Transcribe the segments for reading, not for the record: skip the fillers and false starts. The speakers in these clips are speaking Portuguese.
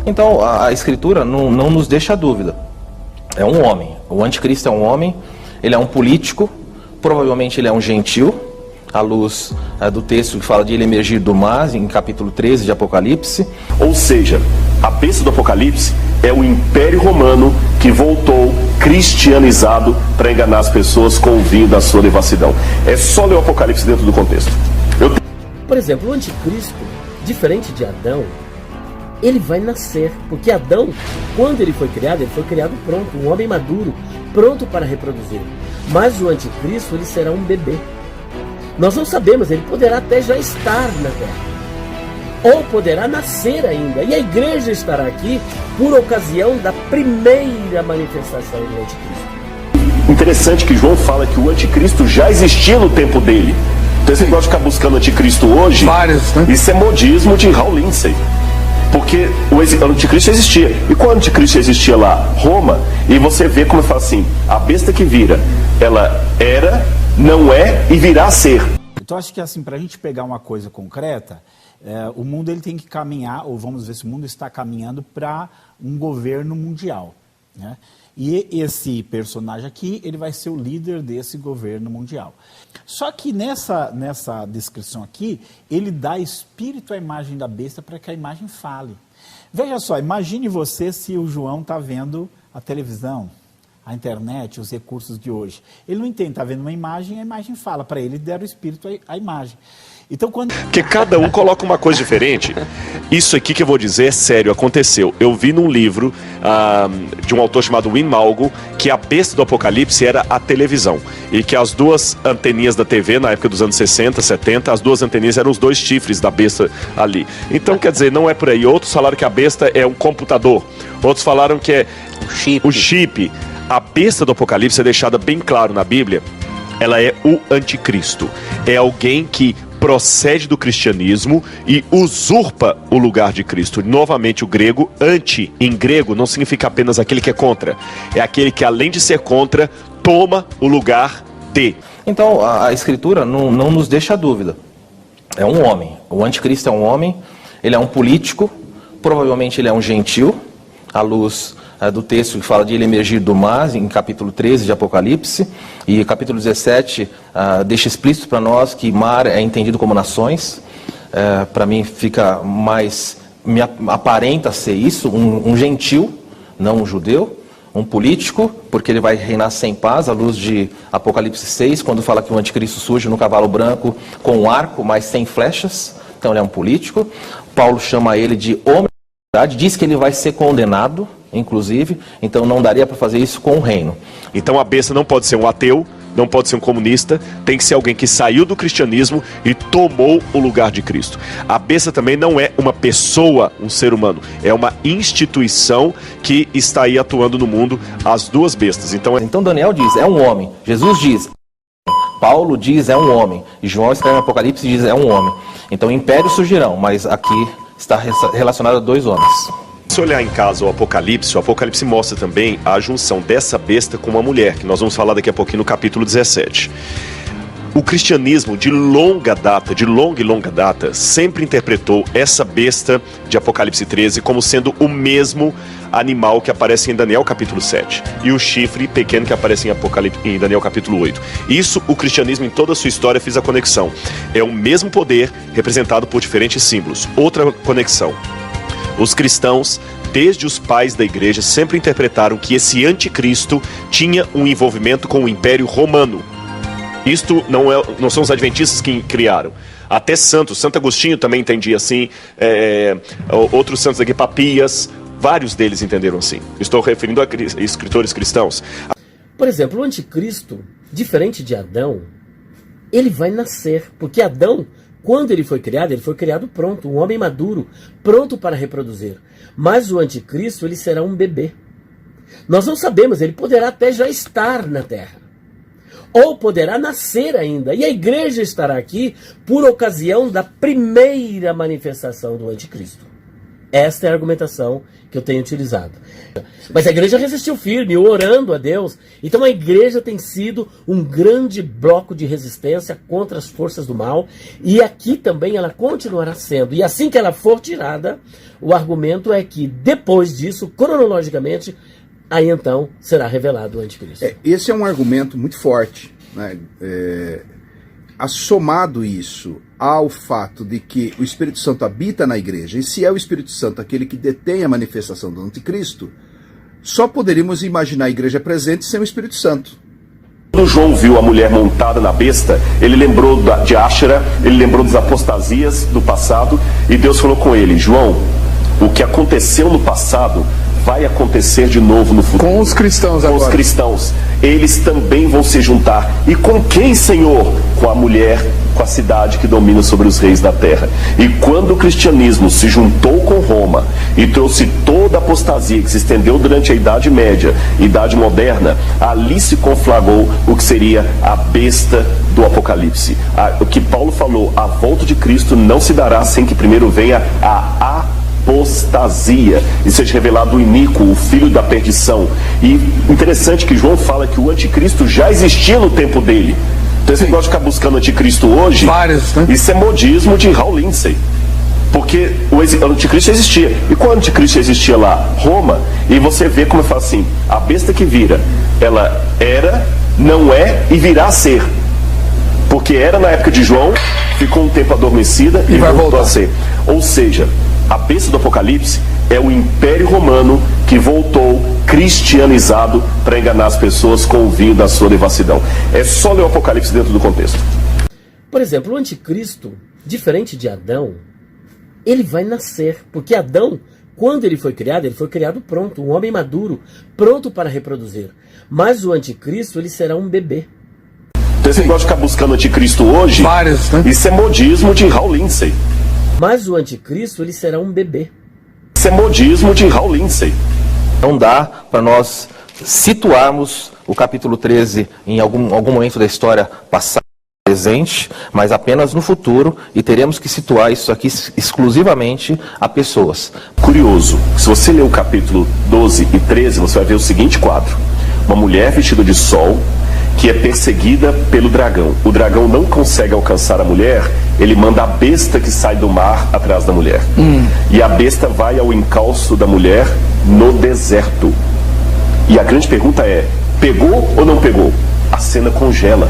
Então a Escritura não nos deixa dúvida. É um homem. O anticristo é um homem, ele é um político, provavelmente ele é um gentil, à luz do texto que fala de ele emergir do mar, em capítulo 13 de Apocalipse. Ou seja, a besta do Apocalipse é o Império Romano que voltou cristianizado para enganar as pessoas com o vinho da sua devassidão. É só ler o Apocalipse dentro do contexto. Por exemplo, o anticristo, diferente de Adão, ele vai nascer, porque Adão, quando ele foi criado pronto, um homem maduro, pronto para reproduzir. Mas o anticristo, ele será um bebê. Nós não sabemos, ele poderá até já estar na terra, ou poderá nascer ainda, e a igreja estará aqui por ocasião da primeira manifestação do anticristo. Interessante que João fala que o anticristo já existia no tempo dele. Então esse negócio de ficar buscando anticristo hoje, isso é modismo de Hal Lindsey. Porque o anticristo existia. E quando o anticristo existia lá? Roma. E você vê como fala assim, a besta que vira, ela era, não é e virá a ser. Então acho que assim, para a gente pegar uma coisa concreta, o mundo ele tem que caminhar, ou vamos ver se o mundo está caminhando para um governo mundial, né? E esse personagem aqui, ele vai ser o líder desse governo mundial. Só que nessa descrição aqui, ele dá espírito à imagem da besta para que a imagem fale. Veja só, imagine você se o João está vendo a televisão, a internet, os recursos de hoje. Ele não entende, está vendo uma imagem, a imagem fala. Para ele, deram o espírito à imagem. Então, Porque cada um coloca uma coisa diferente. Isso aqui que eu vou dizer é sério, aconteceu. Eu vi num livro de um autor chamado Win Malgo que a besta do Apocalipse era a televisão. E que as duas anteninhas da TV, na época dos anos 60, 70, as duas anteninhas eram os dois chifres da besta ali. Então, quer dizer, não é por aí. Outros falaram que a besta é um computador. Outros falaram que é o chip. A besta do Apocalipse é deixada bem claro na Bíblia. Ela é o anticristo. É alguém que procede do cristianismo e usurpa o lugar de Cristo. Novamente, o grego, anti, em grego, não significa apenas aquele que é contra. É aquele que, além de ser contra, toma o lugar de. Então, a Escritura não nos deixa dúvida. É um homem. O anticristo é um homem, ele é um político, provavelmente ele é um gentil, à luz do texto que fala de ele emergir do mar, em capítulo 13 de Apocalipse, e capítulo 17 deixa explícito para nós que mar é entendido como nações. Para mim me aparenta ser isso, um gentil, não um judeu, um político, porque ele vai reinar sem paz, à luz de Apocalipse 6, quando fala que o anticristo surge no cavalo branco com um arco, mas sem flechas. Então ele é um político. Paulo chama ele de homem da verdade, diz que ele vai ser condenado, inclusive, então não daria para fazer isso com o reino. Então a besta não pode ser um ateu, não pode ser um comunista, tem que ser alguém que saiu do cristianismo e tomou o lugar de Cristo. A besta também não é uma pessoa, um ser humano, é uma instituição que está aí atuando no mundo, as duas bestas. Então Daniel diz, é um homem. Jesus diz, Paulo diz, é um homem. E João escreve no Apocalipse e diz, é um homem. Então impérios surgirão, mas aqui está relacionado a dois homens. Se olhar em casa o Apocalipse mostra também a junção dessa besta com uma mulher, que nós vamos falar daqui a pouquinho no capítulo 17. O cristianismo de longa e longa data, sempre interpretou essa besta de Apocalipse 13 como sendo o mesmo animal que aparece em Daniel capítulo 7 e o chifre pequeno que aparece em Daniel capítulo 8. Isso, o cristianismo em toda a sua história fez a conexão. É o mesmo poder representado por diferentes símbolos. Outra conexão. Os cristãos, desde os pais da igreja, sempre interpretaram que esse anticristo tinha um envolvimento com o Império Romano. Isto não são os adventistas que criaram. Até Santo Agostinho também entendia assim, outros santos aqui, Papias, vários deles entenderam assim. Estou referindo a escritores cristãos. Por exemplo, o anticristo, diferente de Adão, ele vai nascer, porque Adão, quando ele foi criado pronto, um homem maduro, pronto para reproduzir. Mas o anticristo, ele será um bebê. Nós não sabemos, ele poderá até já estar na terra, ou poderá nascer ainda, e a igreja estará aqui por ocasião da primeira manifestação do anticristo. Esta é a argumentação que eu tenho utilizado. Mas a igreja resistiu firme, orando a Deus. Então a igreja tem sido um grande bloco de resistência contra as forças do mal. E aqui também ela continuará sendo. E assim que ela for tirada, o argumento é que depois disso, cronologicamente, aí então será revelado o anticristo. Esse é um argumento muito forte, né? Somado isso ao fato de que o Espírito Santo habita na igreja, e se é o Espírito Santo aquele que detém a manifestação do anticristo, só poderíamos imaginar a igreja presente sem o Espírito Santo. Quando João viu a mulher montada na besta, ele lembrou de Áshera, ele lembrou das apostasias do passado, e Deus falou com ele: João, o que aconteceu no passado vai acontecer de novo no futuro. Com os cristãos agora. Com os cristãos. Eles também vão se juntar. E com quem, Senhor? Com a mulher, com a cidade que domina sobre os reis da terra. E quando o cristianismo se juntou com Roma e trouxe toda a apostasia que se estendeu durante a Idade Média, Idade Moderna, ali se conflagrou o que seria a besta do Apocalipse. O que Paulo falou, a volta de Cristo não se dará sem que primeiro venha a apostasia e seja revelado o iníquo, o filho da perdição. E interessante que João fala que o anticristo já existia no tempo dele. Então esse negócio de ficar buscando anticristo hoje, né? Isso é modismo de Hal Lindsey. Porque o anticristo existia. E quando o anticristo existia lá? Roma. E você vê como eu falo assim, a besta que vira, ela era, não é e virá a ser. Porque era na época de João, ficou um tempo adormecida e vai voltou voltar a ser. Ou seja, a besta do Apocalipse é o Império Romano que voltou cristianizado para enganar as pessoas com o vinho da sua devassidão. É só ler o Apocalipse dentro do contexto. Por exemplo, o anticristo, diferente de Adão, ele vai nascer. Porque Adão, quando ele foi criado pronto, um homem maduro, pronto para reproduzir. Mas o anticristo, ele será um bebê. Então esse negócio de ficar buscando anticristo hoje, né? Isso é modismo de Hal Lindsey. Mas o anticristo, ele será um bebê. Isso é modismo de Hal Lindsey. Não dá para nós situarmos o capítulo 13 em algum momento da história passada, presente, mas apenas no futuro, e teremos que situar isso aqui exclusivamente a pessoas. Curioso, se você ler o capítulo 12 e 13, você vai ver o seguinte quadro: uma mulher vestida de sol que é perseguida pelo dragão. O dragão não consegue alcançar a mulher, ele manda a besta que sai do mar atrás da mulher. E a besta vai ao encalço da mulher no deserto. E a grande pergunta é, pegou ou não pegou? A cena congela.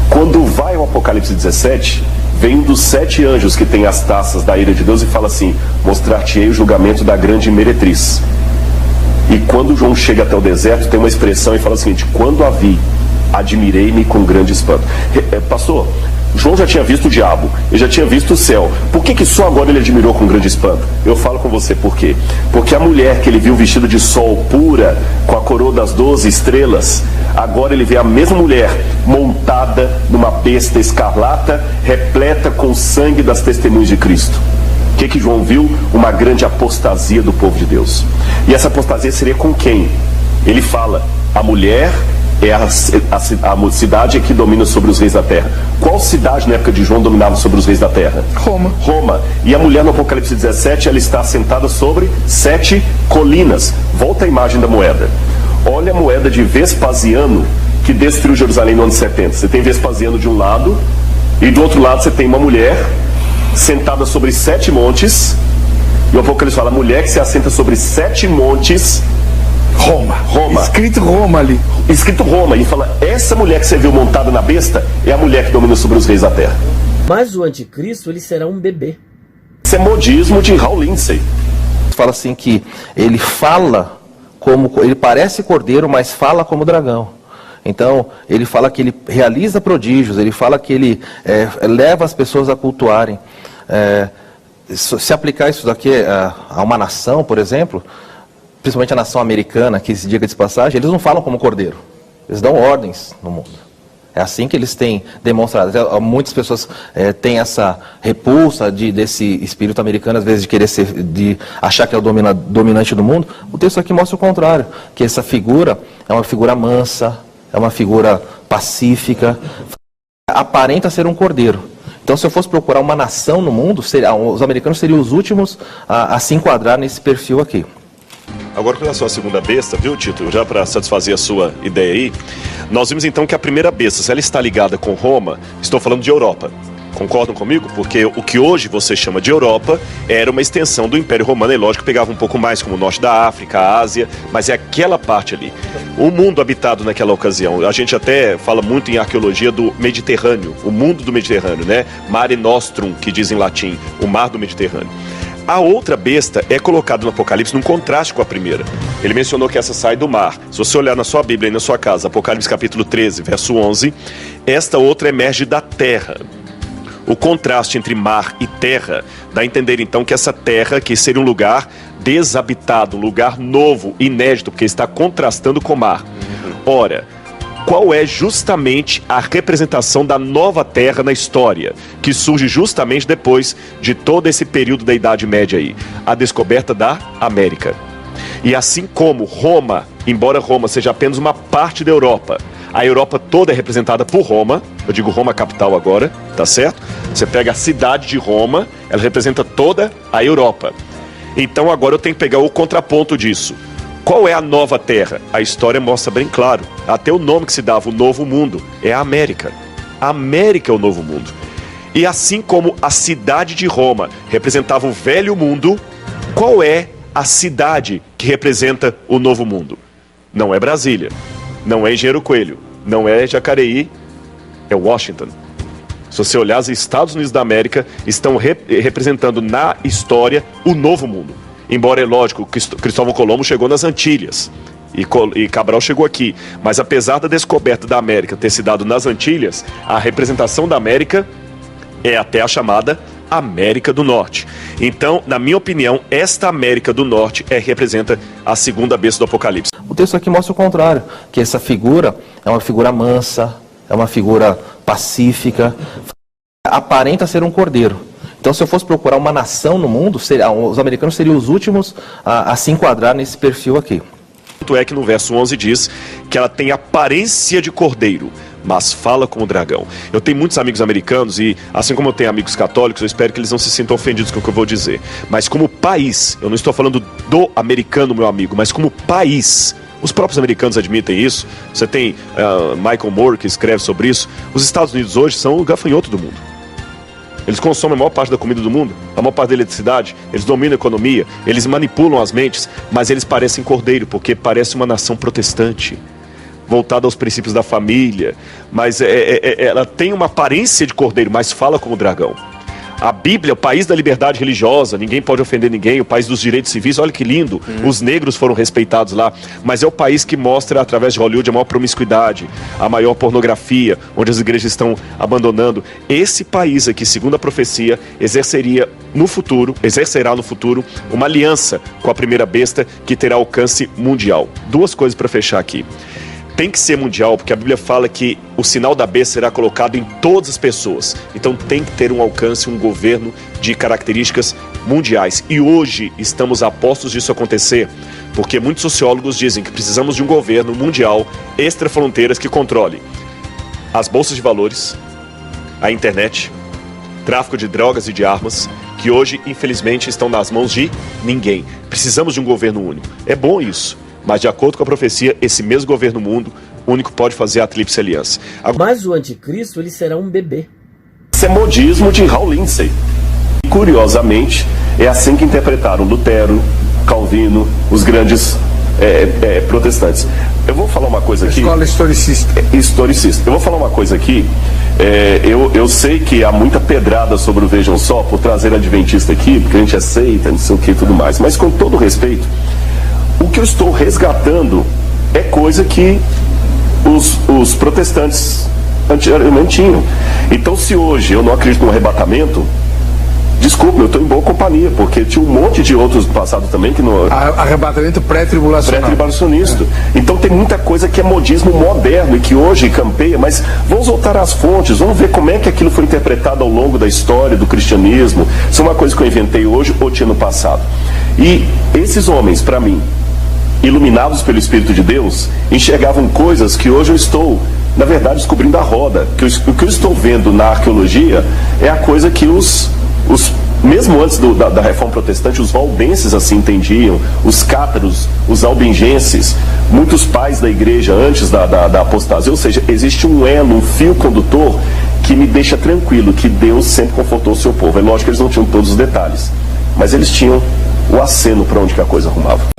Quando vai ao Apocalipse 17, vem um dos 7 anjos que tem as taças da ira de Deus e fala assim: mostrar-te-ei o julgamento da grande meretriz. E quando João chega até o deserto, tem uma expressão e fala o seguinte: quando a vi, admirei-me com grande espanto. Pastor, João já tinha visto o diabo, ele já tinha visto o céu. Por que só agora ele admirou com grande espanto? Eu falo com você por quê. Porque a mulher que ele viu vestida de sol pura, com a coroa das 12 estrelas, agora ele vê a mesma mulher montada numa besta escarlata, repleta com o sangue das testemunhas de Cristo. O que João viu? Uma grande apostasia do povo de Deus. E essa apostasia seria com quem? Ele fala, a mulher é a cidade que domina sobre os reis da terra. Qual cidade na época de João dominava sobre os reis da terra? Roma. E a mulher no Apocalipse 17, ela está sentada sobre 7 colinas. Volta a imagem da moeda. Olha a moeda de Vespasiano, que destruiu Jerusalém no ano 70. Você tem Vespasiano de um lado, e do outro lado você tem uma mulher sentada sobre 7 montes. E o Apocalipse fala, a mulher que se assenta sobre 7 montes. Roma. Escrito Roma ali. Escrito Roma. E fala, essa mulher que você viu montada na besta é a mulher que domina sobre os reis da terra. Mas o anticristo, ele será um bebê. Isso é modismo de Hal Lindsey. Fala assim que ele fala como, ele parece cordeiro, mas fala como dragão. Então, ele fala que ele realiza prodígios, ele fala que ele leva as pessoas a cultuarem. Se aplicar isso daqui a uma nação, por exemplo, principalmente a nação americana, que se diga de passagem, eles não falam como cordeiro. Eles dão ordens no mundo. É assim que eles têm demonstrado. Muitas pessoas têm essa repulsa desse espírito americano, às vezes de querer de achar que é o dominante do mundo. O texto aqui mostra o contrário, que essa figura é uma figura mansa, é uma figura pacífica, aparenta ser um cordeiro. Então, se eu fosse procurar uma nação no mundo, os americanos seriam os últimos a se enquadrar nesse perfil aqui. Agora, com relação à segunda besta, viu, Tito? Já para satisfazer a sua ideia aí, nós vimos então que a primeira besta, se ela está ligada com Roma, estou falando de Europa. Concordam comigo? Porque o que hoje você chama de Europa era uma extensão do Império Romano, e lógico, pegava um pouco mais como o norte da África, a Ásia, mas é aquela parte ali. O mundo habitado naquela ocasião, a gente até fala muito em arqueologia do Mediterrâneo, o mundo do Mediterrâneo, né? Mare Nostrum, que diz em latim, o mar do Mediterrâneo. A outra besta é colocada no Apocalipse num contraste com a primeira. Ele mencionou que essa sai do mar. Se você olhar na sua Bíblia e na sua casa, Apocalipse capítulo 13, verso 11, esta outra emerge da terra. O contraste entre mar e terra dá a entender então que essa terra, que seria um lugar desabitado, um lugar novo, inédito, porque está contrastando com o mar. Ora, qual é justamente a representação da nova terra na história, que surge justamente depois de todo esse período da Idade Média aí? A descoberta da América. E assim como Roma, embora Roma seja apenas uma parte da Europa, a Europa toda é representada por Roma, eu digo Roma capital agora, tá certo? Você pega a cidade de Roma, ela representa toda a Europa. Então agora eu tenho que pegar o contraponto disso. Qual é a nova terra? A história mostra bem claro. Até o nome que se dava, o Novo Mundo, é a América. A América é o Novo Mundo. E assim como a cidade de Roma representava o Velho Mundo, qual é a cidade que representa o Novo Mundo? Não é Brasília, não é Engenheiro Coelho, não é Jacareí, é Washington. Se você olhar, os Estados Unidos da América estão representando na história o Novo Mundo. Embora, é lógico, Cristóvão Colombo chegou nas Antilhas e Cabral chegou aqui. Mas apesar da descoberta da América ter se dado nas Antilhas, a representação da América é até a chamada América do Norte. Então, na minha opinião, esta América do Norte representa a segunda besta do Apocalipse. O texto aqui mostra o contrário, que essa figura é uma figura mansa, é uma figura pacífica, aparenta ser um cordeiro. Então, se eu fosse procurar uma nação no mundo, os americanos seriam os últimos a se enquadrar nesse perfil aqui. Tanto é que no verso 11 diz que ela tem aparência de cordeiro, mas fala como dragão. Eu tenho muitos amigos americanos e, assim como eu tenho amigos católicos, eu espero que eles não se sintam ofendidos com o que eu vou dizer. Mas como país, eu não estou falando do americano, meu amigo, mas como país, os próprios americanos admitem isso. Você tem Michael Moore, que escreve sobre isso. Os Estados Unidos hoje são o gafanhoto do mundo. Eles consomem a maior parte da comida do mundo, a maior parte da eletricidade, eles dominam a economia, eles manipulam as mentes, mas eles parecem cordeiro, porque parece uma nação protestante, voltada aos princípios da família, mas ela tem uma aparência de cordeiro, mas fala como dragão. A Bíblia, o país da liberdade religiosa, ninguém pode ofender ninguém, o país dos direitos civis, olha que lindo, os negros foram respeitados lá, mas é o país que mostra, através de Hollywood, a maior promiscuidade, a maior pornografia, onde as igrejas estão abandonando. Esse país aqui, segundo a profecia, exercerá no futuro uma aliança com a primeira besta que terá alcance mundial. Duas coisas para fechar aqui. Tem que ser mundial, porque a Bíblia fala que o sinal da besta será colocado em todas as pessoas. Então tem que ter um alcance, um governo de características mundiais. E hoje estamos a postos disso acontecer, porque muitos sociólogos dizem que precisamos de um governo mundial, extra-fronteiras, que controle as bolsas de valores, a internet, tráfico de drogas e de armas, que hoje, infelizmente, estão nas mãos de ninguém. Precisamos de um governo único. É bom isso. Mas, de acordo com a profecia, esse mesmo governo mundo único pode fazer a tríplice aliança. Mas o anticristo, ele será um bebê. Esse é modismo de Hal Lindsey. Curiosamente, é assim que interpretaram Lutero, Calvino, os grandes protestantes. Eu vou falar uma coisa aqui. Escola historicista. Historicista. Eu vou falar uma coisa aqui. Eu sei que há muita pedrada sobre o Vejam Só por trazer adventista aqui, porque a gente aceita, não sei o que e tudo mais. Mas, com todo respeito, o que eu estou resgatando é coisa que os protestantes antigamente tinham. Então, se hoje eu não acredito no arrebatamento, desculpe, eu estou em boa companhia, porque tinha um monte de outros do passado também que não... Arrebatamento pré-tribulacional. Pré-tribulacionista. Então tem muita coisa que é modismo moderno e que hoje campeia, mas vamos voltar às fontes, vamos ver como é que aquilo foi interpretado ao longo da história do cristianismo. Isso é uma coisa que eu inventei hoje ou tinha no passado. E esses homens, para mim, iluminados pelo Espírito de Deus, enxergavam coisas que hoje eu estou na verdade, descobrindo a roda. O que eu estou vendo na arqueologia é a coisa que mesmo antes da reforma protestante, os valdenses assim entendiam, os cátaros, os albingenses, muitos pais da igreja antes da apostasia. Ou seja, existe um elo, um fio condutor que me deixa tranquilo, que Deus sempre confortou o seu povo. É lógico que eles não tinham todos os detalhes, mas eles tinham o aceno para onde que a coisa arrumava.